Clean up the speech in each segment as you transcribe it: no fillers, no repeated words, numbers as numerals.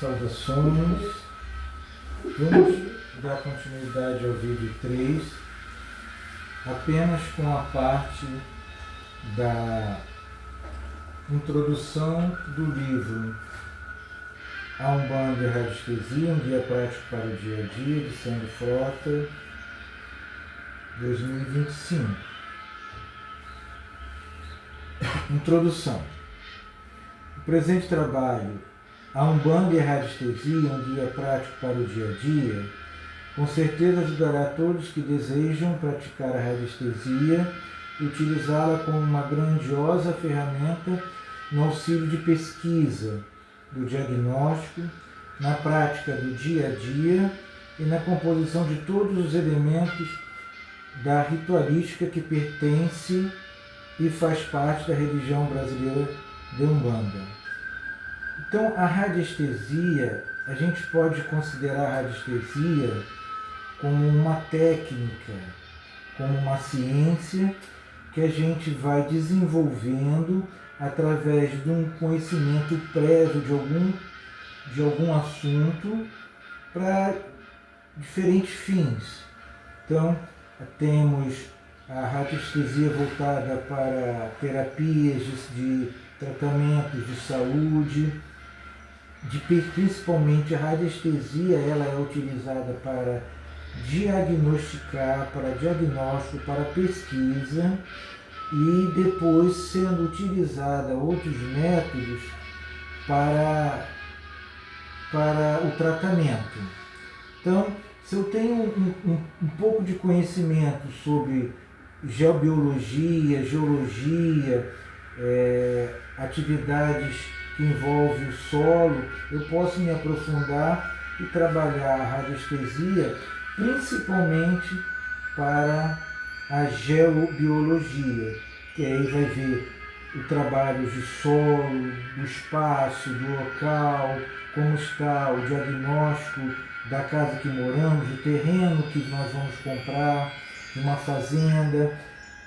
Saudações. Vamos dar continuidade ao vídeo 3, apenas com a parte da introdução do livro A Umbanda e a Radiestesia, um guia prático para o dia a dia, de Sandro Frota, 2025. Introdução. O presente trabalho A Umbanda e a Radiestesia, um guia prático para o dia a dia, com certeza ajudará todos que desejam praticar a radiestesia e utilizá-la como uma grandiosa ferramenta no auxílio de pesquisa, do diagnóstico, na prática do dia a dia e na composição de todos os elementos da ritualística que pertence e faz parte da religião brasileira de Umbanda. Então, a radiestesia, a gente pode considerar a radiestesia como uma técnica, como uma ciência que a gente vai desenvolvendo através de um conhecimento prévio de algum assunto para diferentes fins. Então, temos a radiestesia voltada para terapias de tratamentos de saúde, principalmente a radiestesia, ela é utilizada para diagnosticar, para diagnóstico, para pesquisa e depois sendo utilizada outros métodos para o tratamento. Então, se eu tenho um pouco de conhecimento sobre geobiologia, geologia, atividades que envolvem o solo, eu posso me aprofundar e trabalhar a radiestesia principalmente para a geobiologia, que aí vai ver o trabalho de solo, do espaço, do local, como está o diagnóstico da casa que moramos, do terreno que nós vamos comprar, de uma fazenda,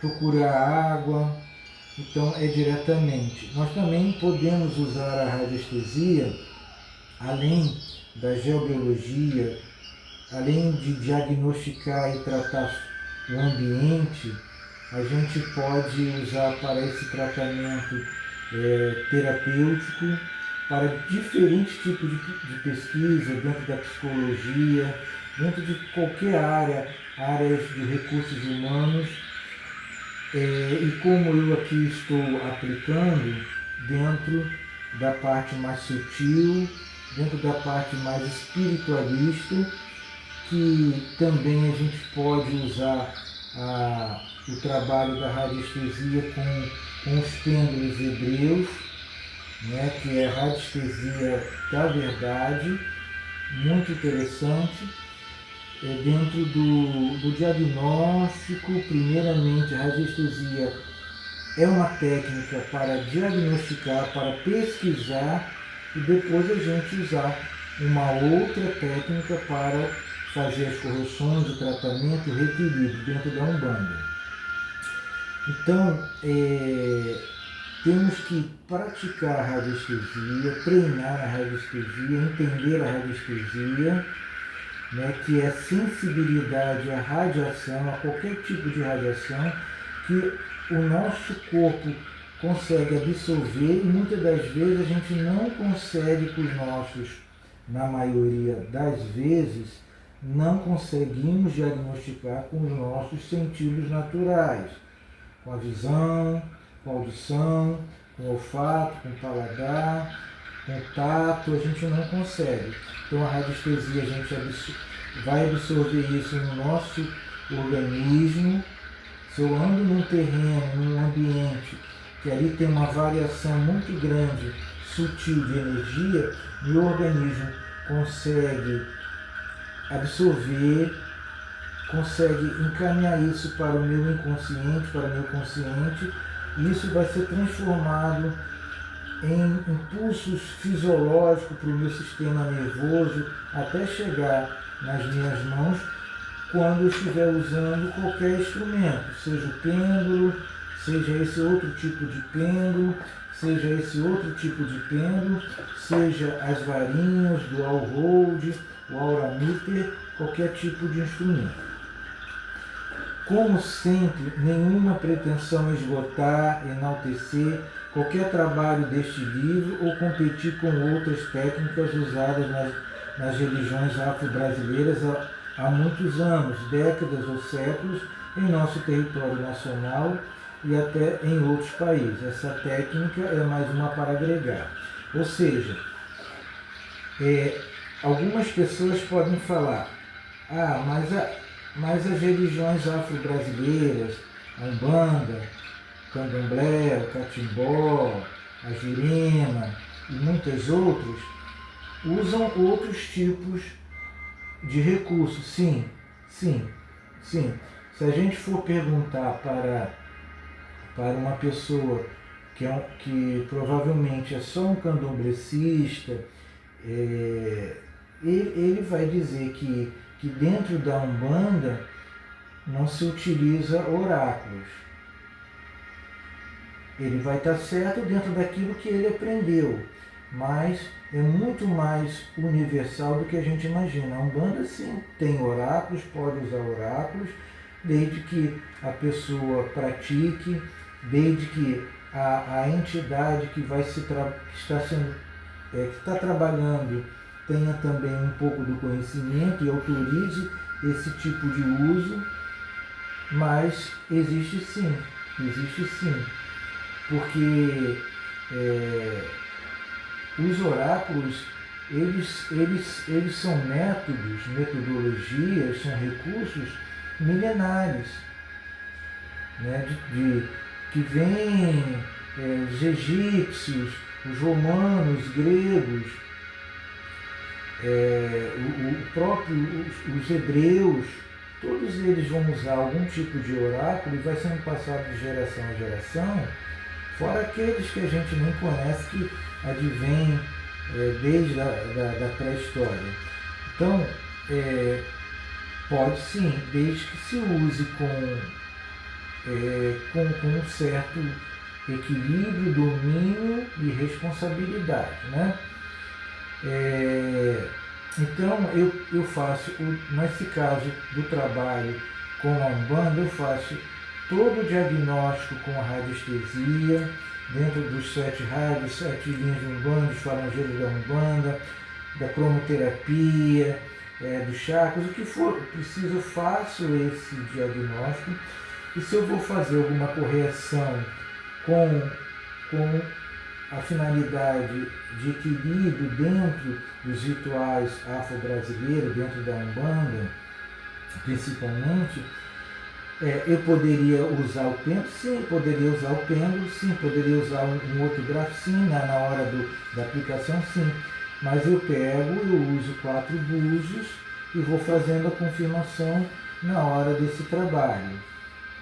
procurar água. Então é diretamente. Nós também podemos usar a radiestesia, além da geobiologia, além de diagnosticar e tratar o ambiente, a gente pode usar para esse tratamento terapêutico, para diferentes tipos de pesquisa, dentro da psicologia, dentro de qualquer áreas de recursos humanos, e como eu aqui estou aplicando dentro da parte mais sutil, dentro da parte mais espiritualista, que também a gente pode usar o trabalho da radiestesia com os pêndulos hebreus, né, que é a radiestesia da verdade, muito interessante. Dentro do diagnóstico, primeiramente a radiestesia é uma técnica para diagnosticar, para pesquisar, e depois a gente usar uma outra técnica para fazer as correções, o tratamento, o reequilíbrio dentro da Umbanda. Então, temos que praticar a radiestesia, treinar a radiestesia, entender a radiestesia, né, que é sensibilidade à radiação, a qualquer tipo de radiação que o nosso corpo consegue absorver, e muitas das vezes a gente não consegue com os nossos, na maioria das vezes, não conseguimos diagnosticar com os nossos sentidos naturais, com a visão, com a audição, com o olfato, com o paladar, com o tato, a gente não consegue. Então a radiestesia, a gente vai absorver isso no nosso organismo. Se eu ando num terreno, num ambiente que ali tem uma variação muito grande, sutil de energia, meu organismo consegue absorver, consegue encaminhar isso para o meu inconsciente, para o meu consciente, e isso vai ser transformado em impulsos fisiológicos para o meu sistema nervoso, até chegar nas minhas mãos quando eu estiver usando qualquer instrumento, seja o pêndulo, seja esse outro tipo de pêndulo, seja esse outro tipo de pêndulo, seja as varinhas do All-Road, o Aurameter, qualquer tipo de instrumento. Como sempre, nenhuma pretensão esgotar, enaltecer qualquer trabalho deste livro ou competir com outras técnicas usadas nas religiões afro-brasileiras há muitos anos, décadas ou séculos, em nosso território nacional e até em outros países. Essa técnica é mais uma para agregar. Ou seja, algumas pessoas podem falar, mas as religiões afro-brasileiras, a Umbanda, o Candomblé, o Catimbó, a Jurema e muitas outras, usam outros tipos de recursos. Sim. Se a gente for perguntar para uma pessoa que provavelmente é só um candomblecista, ele vai dizer que dentro da Umbanda não se utiliza oráculos. Ele vai estar certo dentro daquilo que ele aprendeu, mas é muito mais universal do que a gente imagina. A Umbanda sim tem oráculos, pode usar oráculos, desde que a pessoa pratique, desde que a entidade que está trabalhando tenha também um pouco do conhecimento e autorize esse tipo de uso, mas existe sim, porque os oráculos, eles são metodologias, são recursos milenares, né, que vêm os egípcios, os romanos, os gregos, os hebreus, todos eles vão usar algum tipo de oráculo e vai sendo passado de geração a geração, fora aqueles que a gente nem conhece, que advêm desde a pré-história. Então, pode sim, desde que se use com um certo equilíbrio, domínio e responsabilidade, né? Então, eu faço, nesse caso do trabalho com a Umbanda, eu faço todo o diagnóstico com a radiestesia, dentro dos 7 raios, 7 linhas de Umbanda, dos falangeiros da Umbanda, da cromoterapia, dos chakras, o que for preciso, eu faço esse diagnóstico. E se eu vou fazer alguma correção com a finalidade de equilíbrio dentro dos rituais afro-brasileiros, dentro da Umbanda, principalmente, eu poderia usar o pêndulo, sim, poderia usar um outro grafo, sim, na hora da aplicação, sim, mas eu uso 4 búzios e vou fazendo a confirmação na hora desse trabalho,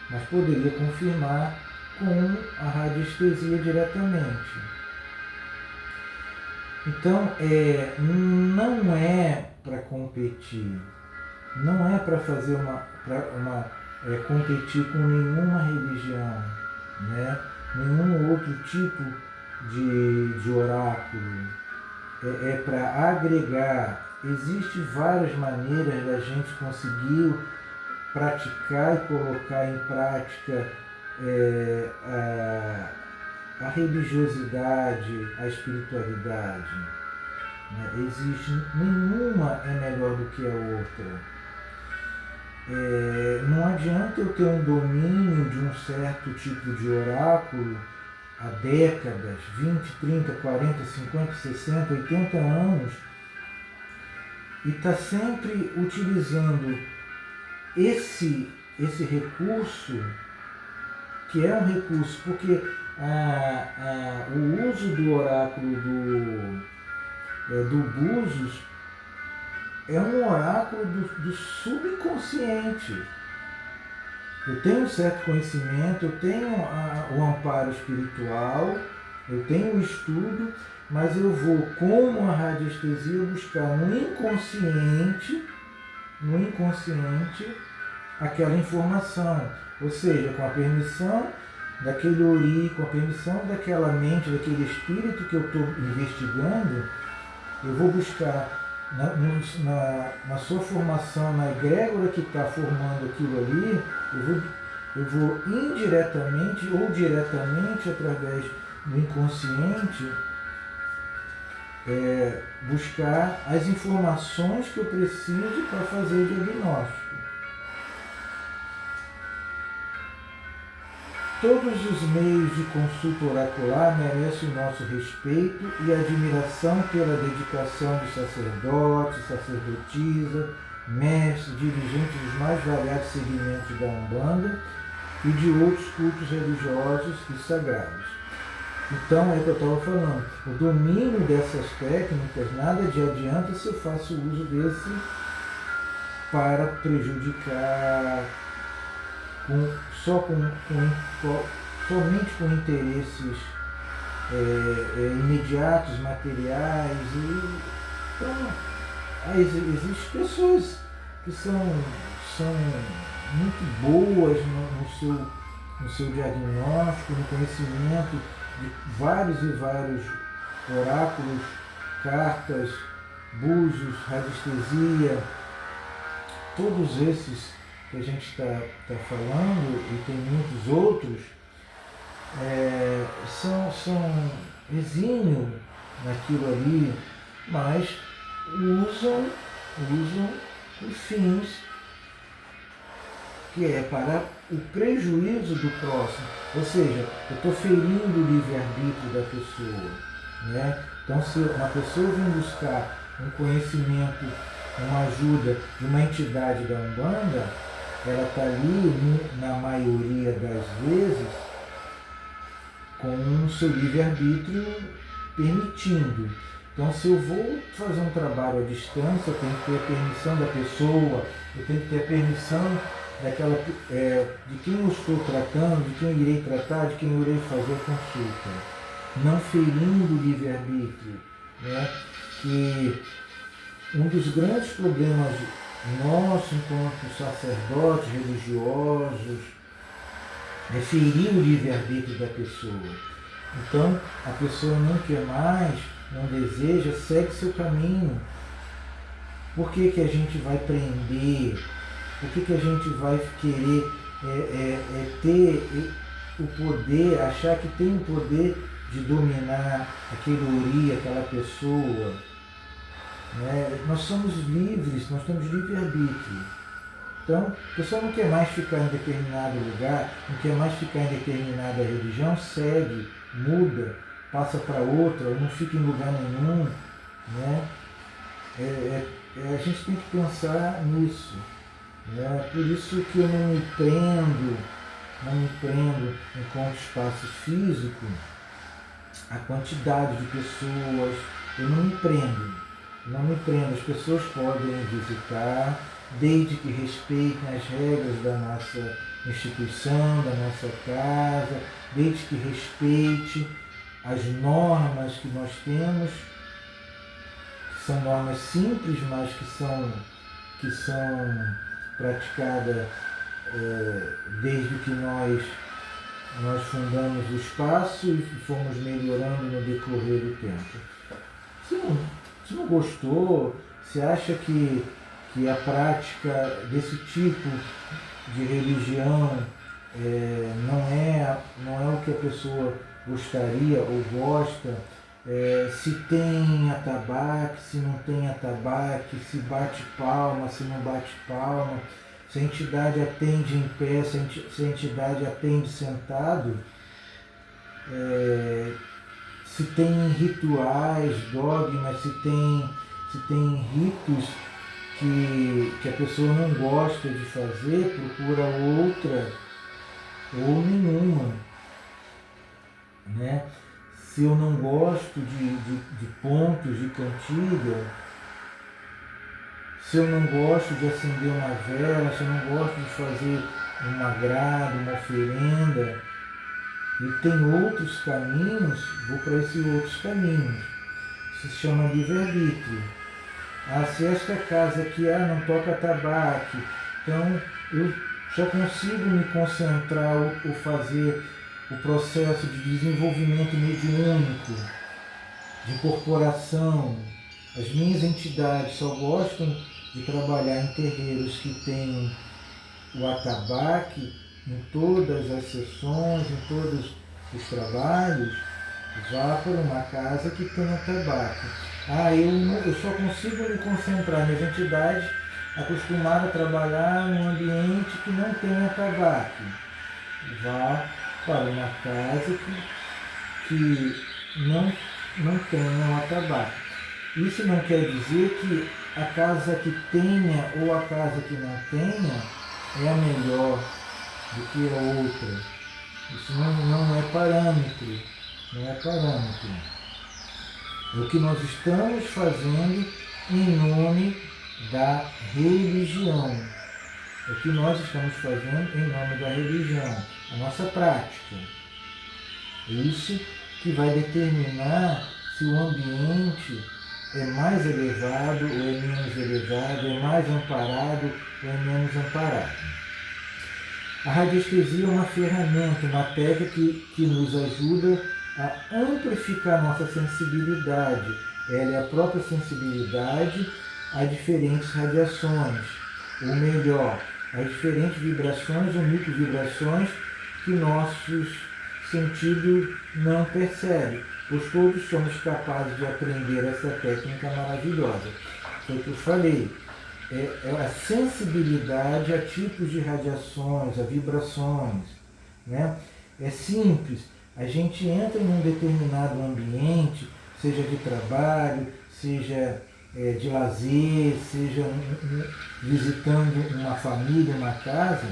mas poderia confirmar com a radiestesia diretamente. Então, não é para competir, não é para fazer competir com nenhuma religião, né? Nenhum outro tipo de oráculo. É para agregar. Existem várias maneiras da gente conseguir praticar e colocar em prática a religiosidade, a espiritualidade. Né? Nenhuma é melhor do que a outra. Não adianta eu ter um domínio de um certo tipo de oráculo há décadas, 20, 30, 40, 50, 60, 80 anos, e estar sempre utilizando esse recurso, que é um recurso, porque o uso do oráculo do Búzios é um oráculo do subconsciente. Eu tenho um certo conhecimento, eu tenho o amparo espiritual, eu tenho o estudo, mas eu vou, como a radiestesia, buscar no inconsciente aquela informação. Ou seja, com a permissão daquele ori, com a permissão daquela mente, daquele espírito que eu estou investigando, eu vou buscar na sua formação, na egrégora que está formando aquilo ali, eu vou indiretamente ou diretamente, através do inconsciente, buscar as informações que eu preciso para fazer o diagnóstico. Todos os meios de consulta oracular merecem o nosso respeito e admiração pela dedicação dos sacerdotes, sacerdotisa, mestres, dirigentes dos mais variados segmentos da Umbanda e de outros cultos religiosos e sagrados. Então, é o que eu estava falando, o domínio dessas técnicas, nada de adianta se eu faço uso desse para prejudicar, somente com interesses imediatos, materiais. Então, existem pessoas que são muito boas no seu diagnóstico, no conhecimento de vários e vários oráculos, cartas, búzios, radiestesia, todos esses que a gente está falando, e tem muitos outros, são exímios naquilo ali, mas usam os fins que é para o prejuízo do próximo. Ou seja, eu estou ferindo o livre-arbítrio da pessoa, né? Então, se uma pessoa vem buscar um conhecimento, uma ajuda de uma entidade da Umbanda, ela está ali, na maioria das vezes, com o seu livre-arbítrio permitindo. Então, se eu vou fazer um trabalho à distância, eu tenho que ter a permissão da pessoa, eu tenho que ter a permissão de quem eu estou tratando, de quem eu irei tratar, de quem eu irei fazer a consulta. Não ferindo o livre-arbítrio, né? Que um dos grandes problemas nossos, enquanto sacerdotes religiosos, é ferir o livre-arbítrio da pessoa. Então, a pessoa não quer mais, não deseja, segue seu caminho. Por que a gente vai prender? Por que a gente vai querer ter o poder, achar que tem o poder de dominar aquele ori, aquela pessoa? Né? Nós somos livres, nós temos livre-arbítrio. Então, a pessoa não quer mais ficar em determinado lugar, não quer mais ficar em determinada religião, segue, muda, passa para outra, ou não fica em lugar nenhum. Né? A gente tem que pensar nisso. Né? Por isso que eu não me prendo enquanto espaço físico a quantidade de pessoas, eu não me prendo, as pessoas podem visitar, desde que respeitem as regras da nossa instituição, da nossa casa, desde que respeite as normas que nós temos, que são normas simples, mas que são praticadas desde que nós fundamos o espaço e fomos melhorando no decorrer do tempo. Se não gostou, se acha que a prática desse tipo de religião não é o que a pessoa gostaria ou gosta, se tem atabaque, se não tem atabaque, se bate palma, se não bate palma, se a entidade atende em pé, se a entidade atende sentado, se tem rituais, dogmas, se tem ritos que a pessoa não gosta de fazer, procura outra ou nenhuma. Né? Se eu não gosto de pontos de cantiga, se eu não gosto de acender uma vela, se eu não gosto de fazer um agrado, uma oferenda, e tem outros caminhos, vou para esses outros caminhos. Se chama livre-arbítrio. Se esta casa aqui não toca tabaco, então eu já consigo me concentrar ou fazer o processo de desenvolvimento mediúnico, de incorporação. As minhas entidades só gostam de trabalhar em terreiros que tenham o atabaque em todas as sessões, em todos os trabalhos. Vá para uma casa que tenha atabaque. Eu só consigo me concentrar nas entidades acostumadas a trabalhar num ambiente que não tenha atabaque. Vá para uma casa que não tenha o atabaque. Isso não quer dizer que a casa que tenha ou a casa que não tenha é a melhor do que a outra. Isso não é parâmetro. Não é parâmetro. É o que nós estamos fazendo em nome da religião. É o que nós estamos fazendo em nome da religião. A nossa prática. É isso que vai determinar se o ambiente é mais elevado ou é menos elevado, é mais amparado ou é menos amparado. A radiestesia é uma ferramenta, uma técnica que nos ajuda a amplificar nossa sensibilidade. Ela é a própria sensibilidade a diferentes radiações, ou melhor, a diferentes vibrações ou microvibrações que nossos sentidos não percebem, pois todos somos capazes de aprender essa técnica maravilhosa. Foi o que eu falei. É a sensibilidade a tipos de radiações, a vibrações, né? É simples. A gente entra em um determinado ambiente, seja de trabalho, seja de lazer, seja visitando uma família, uma casa,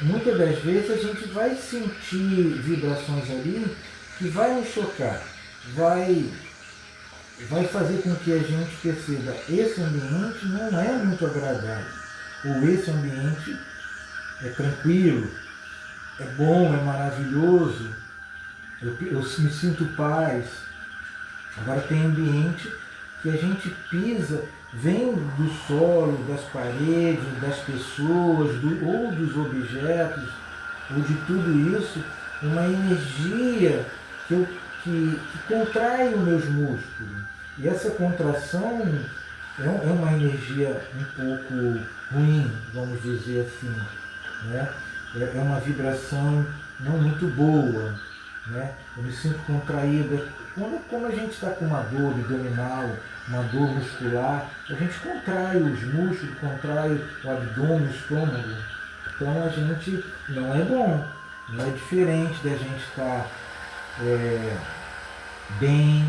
muitas das vezes a gente vai sentir vibrações ali que vai nos chocar, vai fazer com que a gente perceba esse ambiente não é muito agradável, ou esse ambiente é tranquilo, é bom, é maravilhoso, eu me sinto paz. Agora tem ambiente que a gente pisa, vem do solo, das paredes, das pessoas, ou dos objetos, ou de tudo isso, uma energia que contrai os meus músculos. E essa contração é uma energia um pouco ruim, vamos dizer assim, né? É uma vibração não muito boa, né? Eu me sinto contraída. Quando a gente está com uma dor abdominal, uma dor muscular, a gente contrai os músculos, contrai o abdômen, o estômago. Então a gente não é bom, não é diferente da gente estar bem,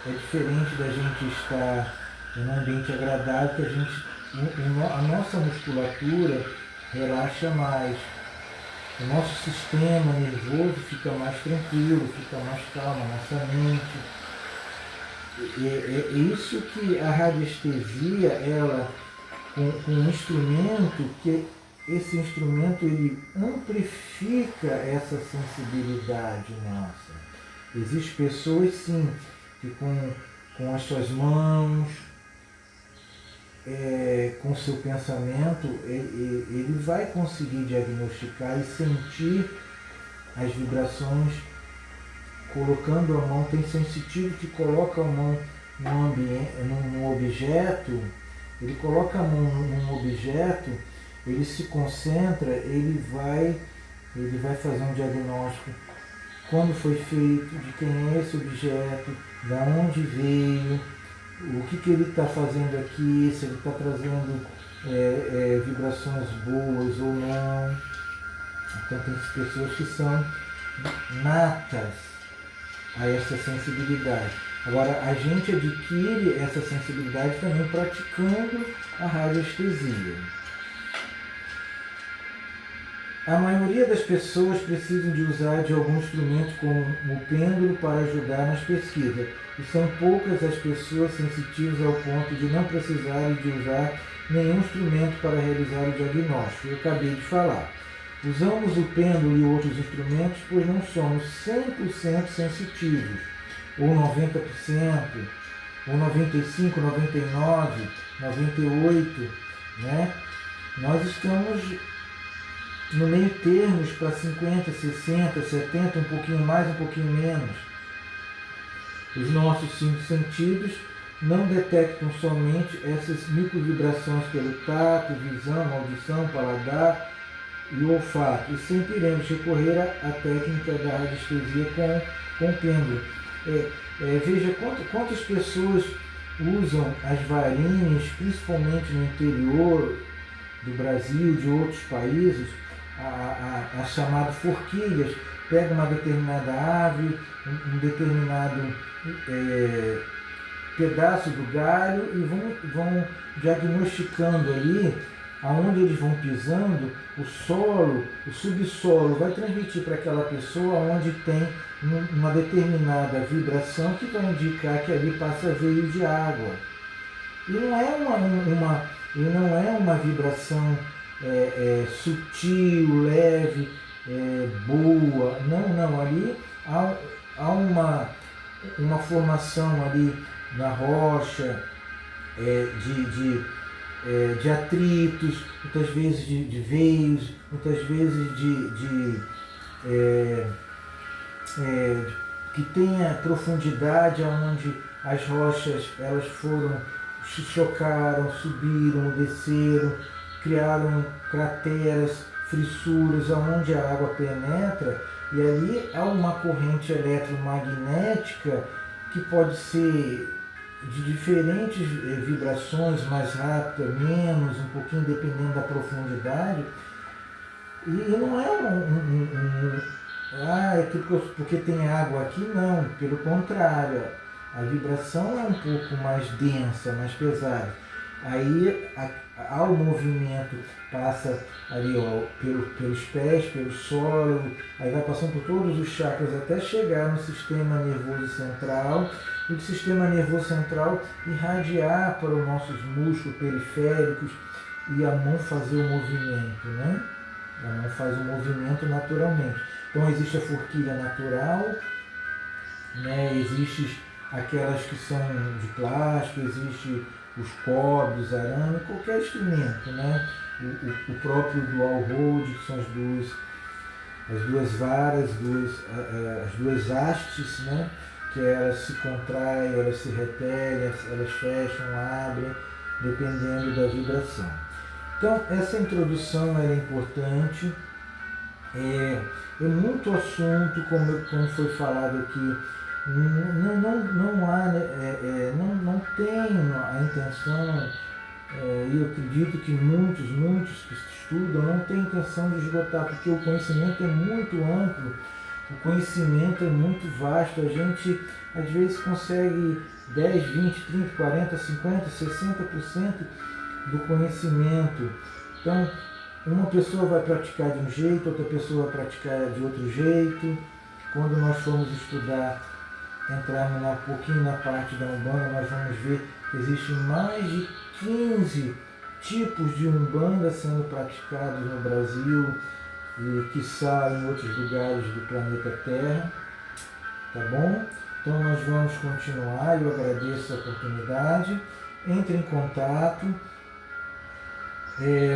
é diferente da gente estar em um ambiente agradável, que a nossa musculatura relaxa mais. O nosso sistema nervoso fica mais tranquilo, fica mais calmo, a nossa mente. É isso que a radiestesia, ela, com um instrumento, que esse instrumento ele amplifica essa sensibilidade nossa. Existem pessoas, sim, que com as suas mãos, com o seu pensamento, ele vai conseguir diagnosticar e sentir as vibrações colocando a mão. Tem sensitivo que coloca a mão num objeto, ele coloca a mão num objeto, ele se concentra, ele vai fazer um diagnóstico. Quando foi feito, de quem é esse objeto, de onde veio, o que ele está fazendo aqui, se ele está trazendo vibrações boas ou não. Então tem pessoas que são natas a essa sensibilidade. Agora, a gente adquire essa sensibilidade também praticando a radiestesia. A maioria das pessoas precisam de usar de algum instrumento como o pêndulo para ajudar nas pesquisas, e são poucas as pessoas sensitivas ao ponto de não precisarem de usar nenhum instrumento para realizar o diagnóstico. Eu acabei de falar. Usamos o pêndulo e outros instrumentos pois não somos 100% sensitivos, ou 90%, ou 95%, 99%, 98%, né? Nós estamos no meio termos para 50, 60, 70, um pouquinho mais, um pouquinho menos. Os nossos 5 sentidos não detectam somente essas microvibrações pelo tato, visão, audição, paladar e olfato. E sempre iremos recorrer à técnica da radiestesia com pêndulo. Veja quantas pessoas usam as varinhas, principalmente no interior do Brasil, de outros países, as chamadas forquilhas. Pega uma determinada ave, um determinado pedaço do galho e vão diagnosticando ali, aonde eles vão pisando, o solo, o subsolo, vai transmitir para aquela pessoa onde tem uma determinada vibração que vai indicar que ali passa veio de água. E não é uma vibração sutil, leve, boa. Não, ali há uma formação ali na rocha, de atritos, muitas vezes de veios, muitas vezes que tenha profundidade onde as rochas elas se chocaram, subiram, desceram, criaram crateras, fissuras onde a água penetra, e ali há uma corrente eletromagnética que pode ser de diferentes vibrações, mais rápida, menos, um pouquinho dependendo da profundidade. E não é porque tem água aqui, não, pelo contrário, a vibração é um pouco mais densa, mais pesada. Aí ao movimento passa ali pelos pés, pelo solo, aí vai passando por todos os chakras até chegar no sistema nervoso central, e do sistema nervoso central irradiar para os nossos músculos periféricos e a mão fazer o movimento, né? A mão faz o movimento naturalmente. Então existe a forquilha natural, né? Existe aquelas que são de plástico, existe os cobres, arame, qualquer instrumento, né? O próprio dual hold, que são as duas varas, as duas hastes, né? Que elas se contraem, elas se repelem, elas fecham, abrem, dependendo da vibração. Então, essa introdução é importante, é muito assunto, como foi falado aqui. Não tenho a intenção, e eu acredito que muitos que estudam não têm intenção de esgotar, porque o conhecimento é muito amplo, o conhecimento é muito vasto, a gente às vezes consegue 10, 20, 30, 40, 50, 60% do conhecimento. Então, uma pessoa vai praticar de um jeito, outra pessoa vai praticar de outro jeito. Quando nós formos estudar, entrarmos um pouquinho na parte da Umbanda, nós vamos ver que existem mais de 15 tipos de Umbanda sendo praticados no Brasil e quiçá em outros lugares do planeta Terra, tá bom? Então nós vamos continuar, eu agradeço a oportunidade, entre em contato,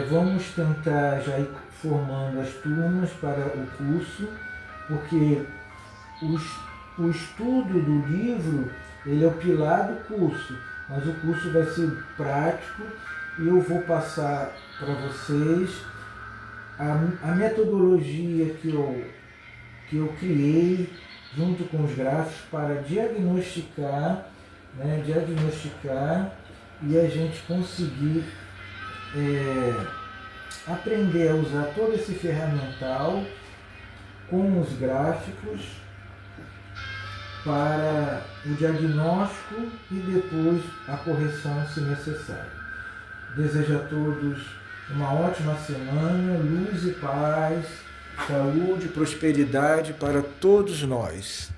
vamos tentar já ir formando as turmas para o curso, porque o estudo do livro, ele é o pilar do curso, mas o curso vai ser prático e eu vou passar para vocês a metodologia que eu criei junto com os gráficos para diagnosticar, né, e a gente conseguir aprender a usar todo esse ferramental com os gráficos para o diagnóstico e depois a correção se necessário. Desejo a todos uma ótima semana, luz e paz, saúde e prosperidade para todos nós.